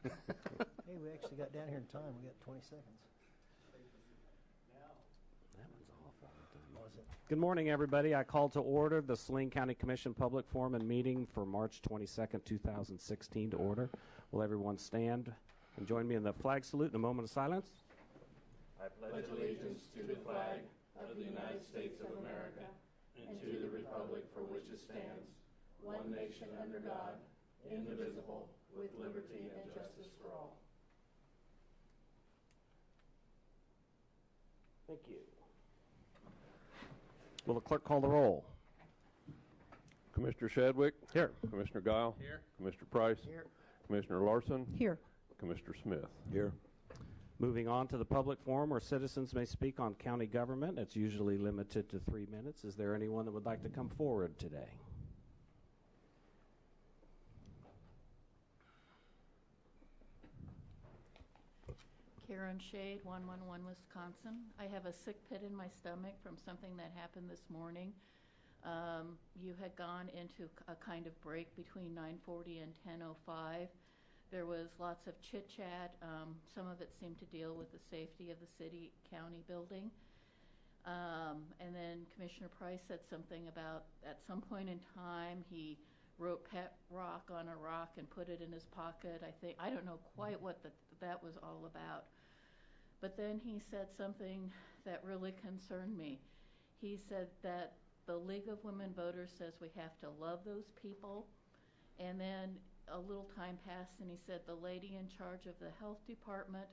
Hey, we actually got down here in time. We got 20 seconds. That one's awful. Was it? Good morning, everybody. I call to order the Saline County Commission Public Forum and Meeting for March 22nd, 2016 to order. Will everyone stand and join me in the flag salute in a moment of silence? I pledge allegiance to the flag of the United States of America and to the republic for which it stands, one nation under God, indivisible, with liberty and justice for all. Thank you. Will the clerk call the roll? Commissioner Shadwick? Here. Commissioner Guile? Here. Commissioner Price? Here. Commissioner Larson? Here. Commissioner Smith? Here. Moving on to the public forum where citizens may speak on county government. It's usually limited to 3 minutes. Is there anyone that would like to come forward today? Karen Shade, 111 Wisconsin. I have a sick pit in my stomach from something that happened this morning. You had gone into a kind of break between 9:40 and 10:05. There was lots of chit-chat. Some of it seemed to deal with the safety of the city-county building. And then Commissioner Price said something about at some point in time he wrote pet rock on a rock and put it in his pocket. I don't know quite what that was all about. But then he said something that really concerned me. He said that the League of Women Voters says we have to love those people. And then a little time passed and he said the lady in charge of the health department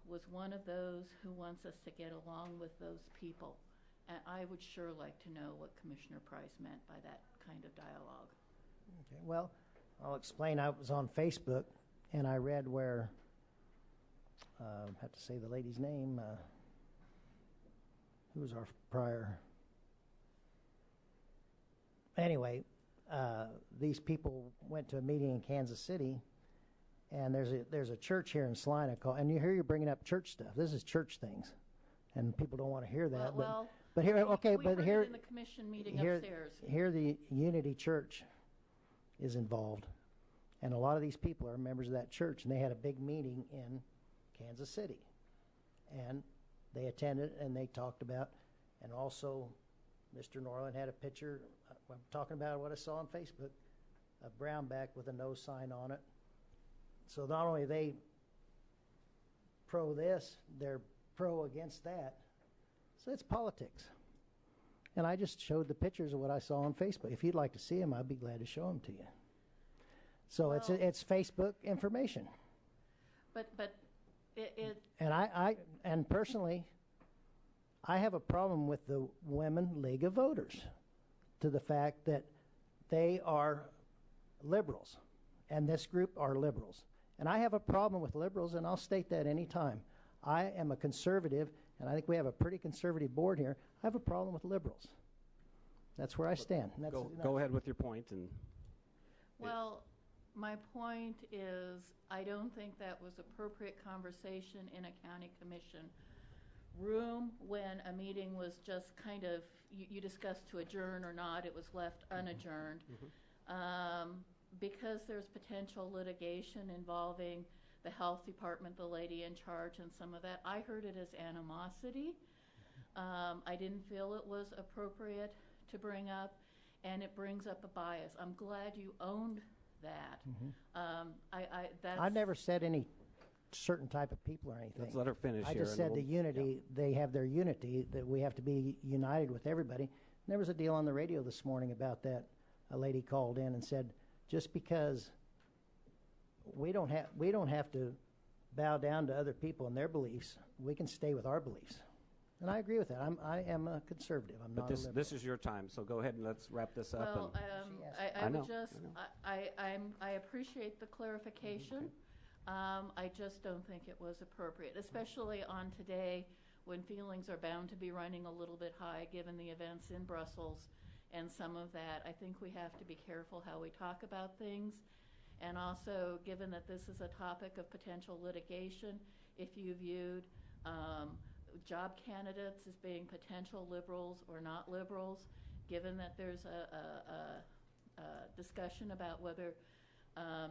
was one of those who wants us to get along with those people. And I would sure like to know what Commissioner Price meant by that kind of dialogue. Okay, well, I'll explain. I was on Facebook, and I read where, I have to say the lady's name, who was our prior. Anyway, these people went to a meeting in Kansas City, and there's a church here in Saline called, and you're bringing up church stuff. This is church things, and people don't want to hear that. But here, okay, we but heard here it in the commission meeting here, upstairs. Here the Unity Church is involved, and a lot of these people are members of that church, and they had a big meeting in Kansas City, and they attended and they talked about, and also Mr. Norland had a picture. I'm talking about what I saw on Facebook, a brownback with a no sign on it. So not only are they pro this, they're pro against that. So it's politics. And I just showed the pictures of what I saw on Facebook. If you'd like to see them, I'd be glad to show them to you. So Well, it's Facebook information. But it And and personally, I have a problem with the Women League of Voters to the fact that they are liberals, and this group are liberals. And I have a problem with liberals, and I'll state that any time. I am a conservative, and I think we have a pretty conservative board here. I have a problem with liberals. That's where I stand. And that's Go ahead with your point. Well, my point is I don't think that was appropriate conversation in a county commission room when a meeting was just kind of, you discussed to adjourn or not, it was left unadjourned. Because there's potential litigation involving the health department, the lady in charge, and some of that, I heard it as animosity. I didn't feel it was appropriate to bring up, and it brings up a bias. I'm glad you owned that. I've never said any certain type of people or anything. Let's let her finish I here. just said the unity, they have their unity, that we have to be united with everybody. And there was a deal on the radio this morning about that. A lady called in and said, just because we don't have to bow down to other people and their beliefs, we can stay with our beliefs. And I agree with that. I am a conservative. I'm not a liberal. This is your time, so go ahead and let's wrap this up. Well, I appreciate the clarification. Okay. I just don't think it was appropriate, especially on today when feelings are bound to be running a little bit high given the events in Brussels and some of that. I think we have to be careful how we talk about things. And also, given that this is a topic of potential litigation, if you viewed job candidates as being potential liberals or not liberals, given that there's a discussion about whether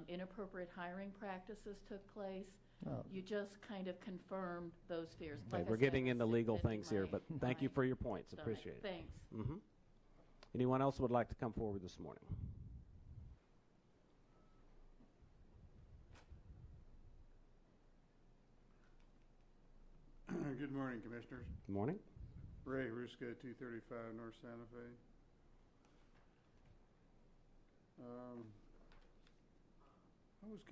inappropriate hiring practices took place. Oh. You just kind of confirmed those fears. Okay, Like I we're said, getting I was into sick legal pit in things here, my- but thank you my for your points. stomach. Appreciate it. Thanks. Mm-hmm. Anyone else would like to come forward this morning? Good morning, Commissioners. Good morning. Ray Ruska, 235 North Santa Fe.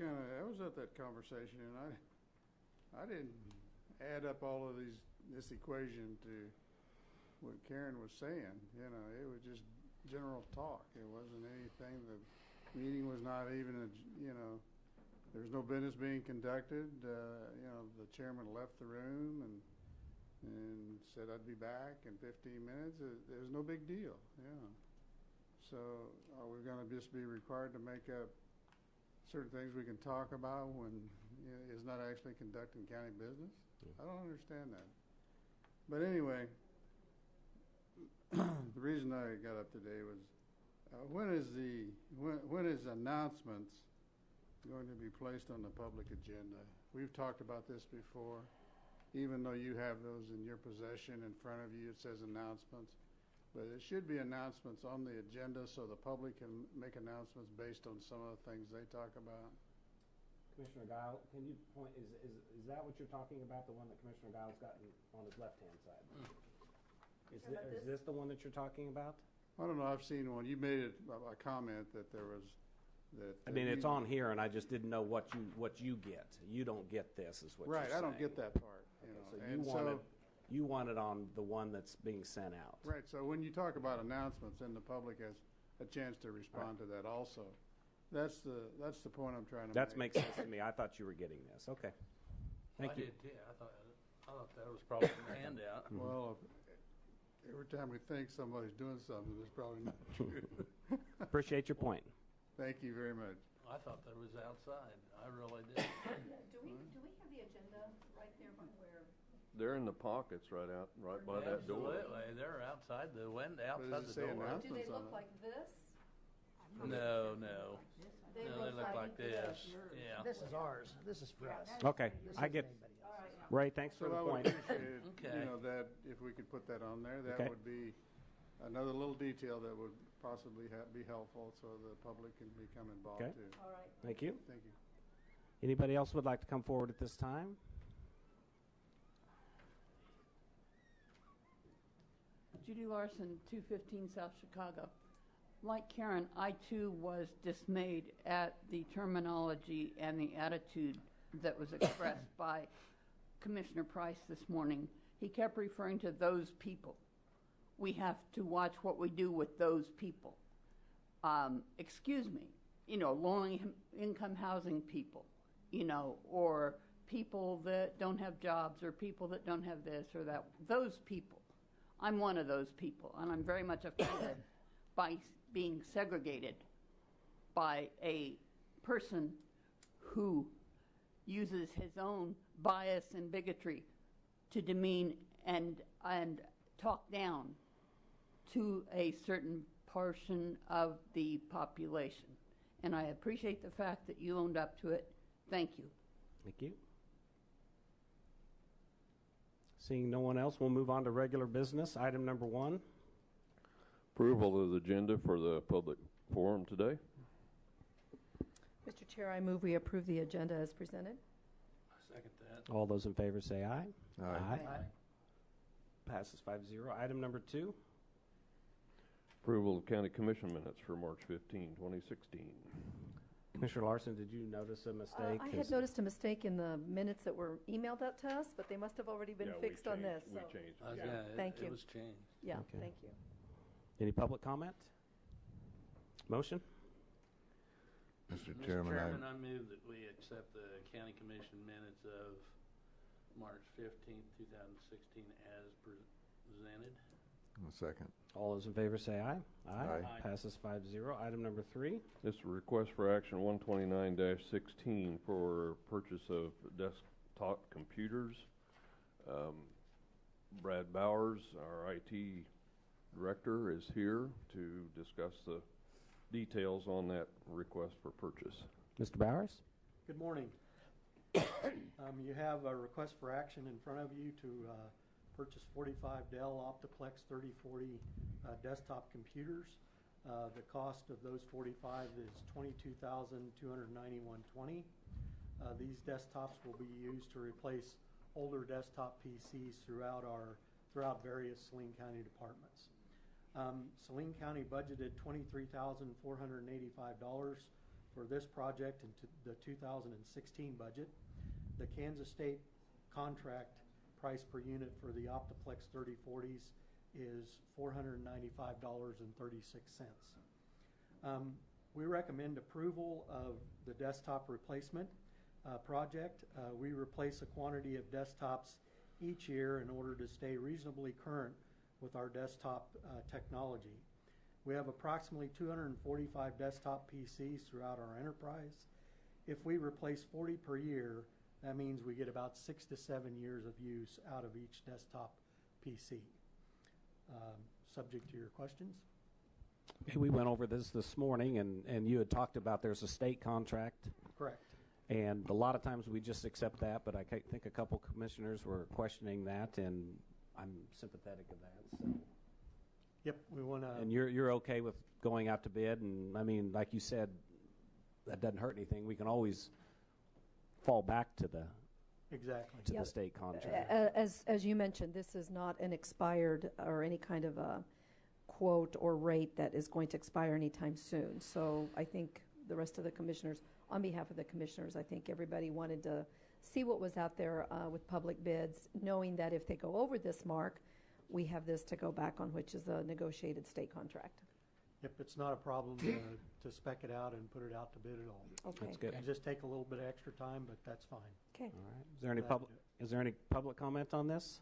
I was at that conversation, and I didn't add up all of this equation to what Karen was saying. You know, it was just general talk. It wasn't anything. The meeting was not even there was no business being conducted. The chairman left the room and said I'd be back in 15 minutes. It was no big deal. Yeah. So are we going to just be required to make up certain things we can talk about when it's not actually conducting county business? I don't understand that. But anyway, the reason I got up today was when is announcements going to be placed on the public agenda? We've talked about this before. Even though you have those in your possession in front of you, it says announcements. But it should be announcements on the agenda so the public can make announcements based on some of the things they talk about. Commissioner Guile, can you point, is that what you're talking about, the one that Commissioner Guile's got on his left-hand side? Is this the one that you're talking about? I don't know, I've seen one. You made a comment that there was that. I mean, it's on here, and I just didn't know what you get. You don't get this, is what you're saying. Right, I don't get that part. So you want it on the one that's being sent out. Right, so when you talk about announcements, then the public has a chance to respond to that also. That's the point I'm trying to make. That makes sense to me. I thought you were getting this. Okay. Thank you. I did too. I thought that was probably in the handout. Well, every time we think somebody's doing something, it's probably not true. Appreciate your point. Thank you very much. I thought that was outside. I really did. Do we have the agenda right there by where? They're in the pockets right by that door. Absolutely. They're outside the window, Does outside it the say door. announcement? Do they on look it. like this? No. They No, they look like this. Yeah. This is ours. This is for us. Okay. This I isn't get, anybody else. Ray, thanks So for the I would point. appreciate, Okay. that if we could put that on there, that Okay. would be another little detail that would possibly be helpful so the public can become involved Okay. too. All right. Thank you. Thank you. Anybody else would like to come forward at this time? Judy Larson, 215 South Chicago. Like Karen, I too was dismayed at the terminology and the attitude that was expressed by Commissioner Price this morning. He kept referring to those people. We have to watch what we do with those people. Excuse me, low-income housing people, or people that don't have jobs, or people that don't have this or that. Those people. I'm one of those people, and I'm very much offended by being segregated by a person who uses his own bias and bigotry to demean and talk down to a certain portion of the population. And I appreciate the fact that you owned up to it. Thank you. Thank you. Seeing no one else, we'll move on to regular business. Item number 1. Approval of the agenda for the public forum today. Mr. Chair, I move we approve the agenda as presented. I second that. All those in favor say aye. Aye. Passes 5-0. Item number 2. Approval of county commission minutes for March 15, 2016. Commissioner Larson, did you notice a mistake? I had noticed a mistake in the minutes that were emailed out to us, but they must have already been fixed on this. We so- changed I was it. gonna- Thank you. It was changed. Yeah, Okay. thank you. Any public comment? Motion? Mr. Mr. Chairman, I move that we accept the county commission minutes of March 15th, 2016 as presented. a second. All those in favor say aye. Aye. Passes 5-0. Item number 3. This is a request for action 129-16 for purchase of desktop computers. Brad Bowers, our IT director, is here to discuss the details on that request for purchase. Mr. Bowers? Good morning. You have a request for action in front of you to purchase 45 Dell Optiplex 3040 desktop computers. The cost of those 45 is $22,291.20. These desktops will be used to replace older desktop PCs throughout various Saline County departments. Saline County budgeted $23,485 for this project into the 2016 budget. The Kansas State contract price per unit for the Optiplex 3040s is $495.36. We recommend approval of the desktop replacement project. We replace a quantity of desktops each year in order to stay reasonably current with our desktop technology. We have approximately 245 desktop PCs throughout our enterprise. If we replace 40 per year, that means we get about 6 to 7 years of use out of each desktop PC. Subject to your questions. Okay, we went over this morning, and you had talked about there's a state contract. Correct. And a lot of times we just accept that, but I think a couple commissioners were questioning that, and I'm sympathetic of that. So. Yep, we want to. And you're okay with going out to bid, and I mean, like you said, that doesn't hurt anything. We can always fall back to the the state contract. As you mentioned, this is not an expired or any kind of a quote or rate that is going to expire anytime soon. So I think the rest of the commissioners, on behalf of the commissioners, I think everybody wanted to see what was out there with public bids, knowing that if they go over this mark, we have this to go back on, which is a negotiated state contract. Yep, it's not a problem to spec it out and put it out to bid at all. Okay. That's good. It'll just take a little bit of extra time, but that's fine. Okay. All right. Is there any public comment on this?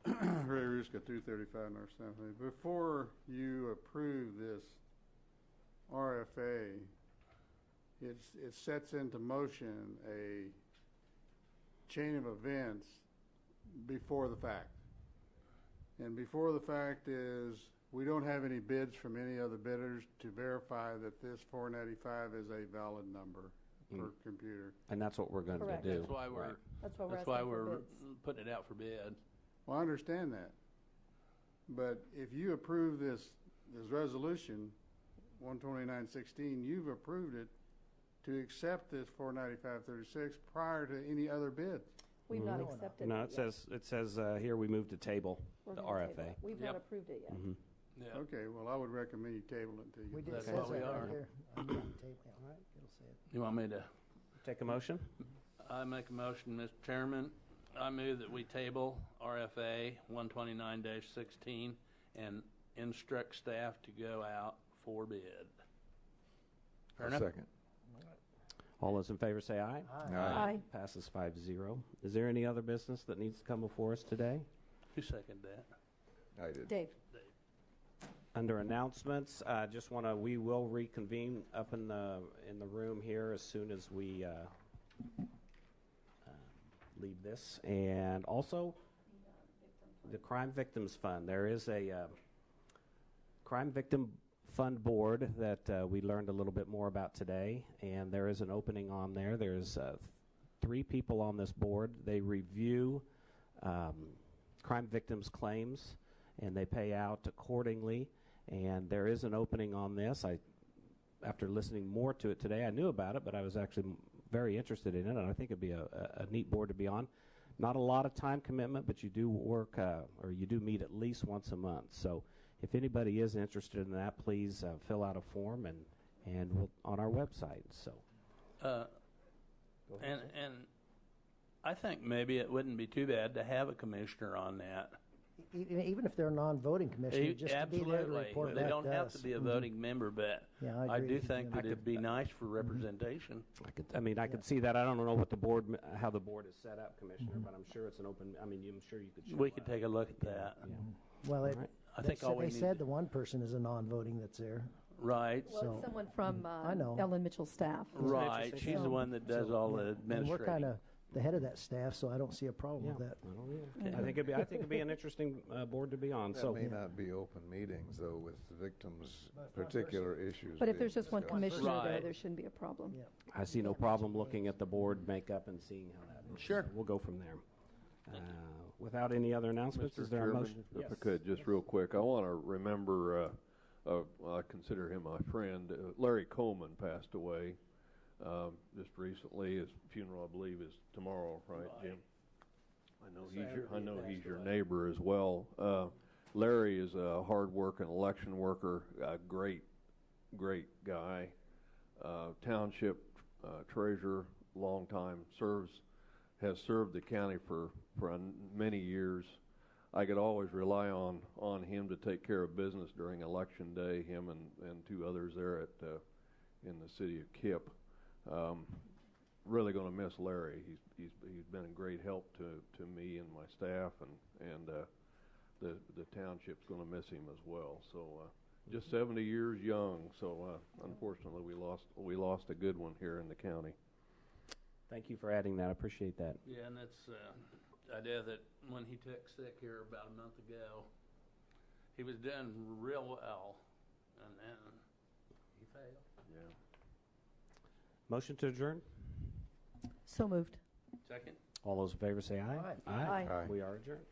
Ray Ruska, 235 North South. Before you approve this RFA, it sets into motion a chain of events before the fact. And before the fact is we don't have any bids from any other bidders to verify that this 495 is a valid number per computer. And that's what we're going to do. That's why we're That's why we're putting it out for bid. Well, I understand that. But if you approve this resolution, 12916, you've approved it to accept this 495.36 prior to any other bids. We've not accepted No, it it says here we move to table We're the gonna RFA. table it. We've not approved it yet. Mm-hmm. Yeah. Okay, well, I would recommend you table it until you. We did That's say what we that are. right here. On the table. All right, it'll say it. You want me to? Take a motion? I make a motion, Mr. Chairman. I move that we table RFA 129-16 and instruct staff to go out for bid. Fair enough? Second. All those in favor say aye. Aye. Aye. Passes 5-0. Is there any other business that needs to come before us today? Who seconded that? I did. Dave. Under announcements, we will reconvene up in the room here as soon as we leave this. And also, the Crime Victims Fund. There is a Crime Victim Fund board that we learned a little bit more about today, and there is an opening on there. There's 3 people on this board. They review crime victims' claims, and they pay out accordingly. And there is an opening on this. After listening more to it today, I knew about it, but I was actually very interested in it, and I think it'd be a neat board to be on. Not a lot of time commitment, but you do work, or you do meet at least once a month. So if anybody is interested in that, please fill out a form and we'll, on our website. So, And I think maybe it wouldn't be too bad to have a commissioner on that. Even if they're a non-voting commissioner, just to be there to Absolutely. report They back don't to have us. to be a voting member, but Yeah, I agree. do think that it'd be nice for representation. I could see that. I don't know what how the board is set up, Commissioner, but I'm sure it's an open. I'm sure you could. We could take a look at that. Yeah. Well, All right. I think all we they need said to- the one person is a non-voting that's there. Right. Well, So- it's someone from I know. Ellen Mitchell's staff. Right. She's the one that does all the And we're administrating. kind of the head of that staff, so I don't see a problem with that. I don't either. I think it'd be an interesting board to be on. That So may not be open meetings, though, with the victims' particular issues. But if being there's just one discussed. commissioner there, Right. there shouldn't be a problem. Yeah. I see no problem looking at the board makeup and seeing how that works. Sure. So we'll go from there. Without any other announcements, is Mr. there a Chairman, motion? if I could, just real quick, I want to remember, I consider him my friend, Larry Coleman passed away just recently. His funeral, I believe, is tomorrow, right, Jim? I know he's your neighbor as well. Larry is a hard-working election worker, a great guy. Township treasurer, long time, has served the county for many years. I could always rely on him to take care of business during election day. Him and two others there in the city of Kip. Really going to miss Larry. He's been a great help to me and my staff, and the township's going to miss him as well. So just 70 years young. So unfortunately we lost a good one here in the county. Thank you for adding that. I appreciate that. Yeah, and that's the idea that when he took sick here about a month ago, he was doing real well, and then he failed. Yeah. Motion to adjourn? So moved. Second? All those in favor say aye. Aye. Aye. Aye. We are adjourned.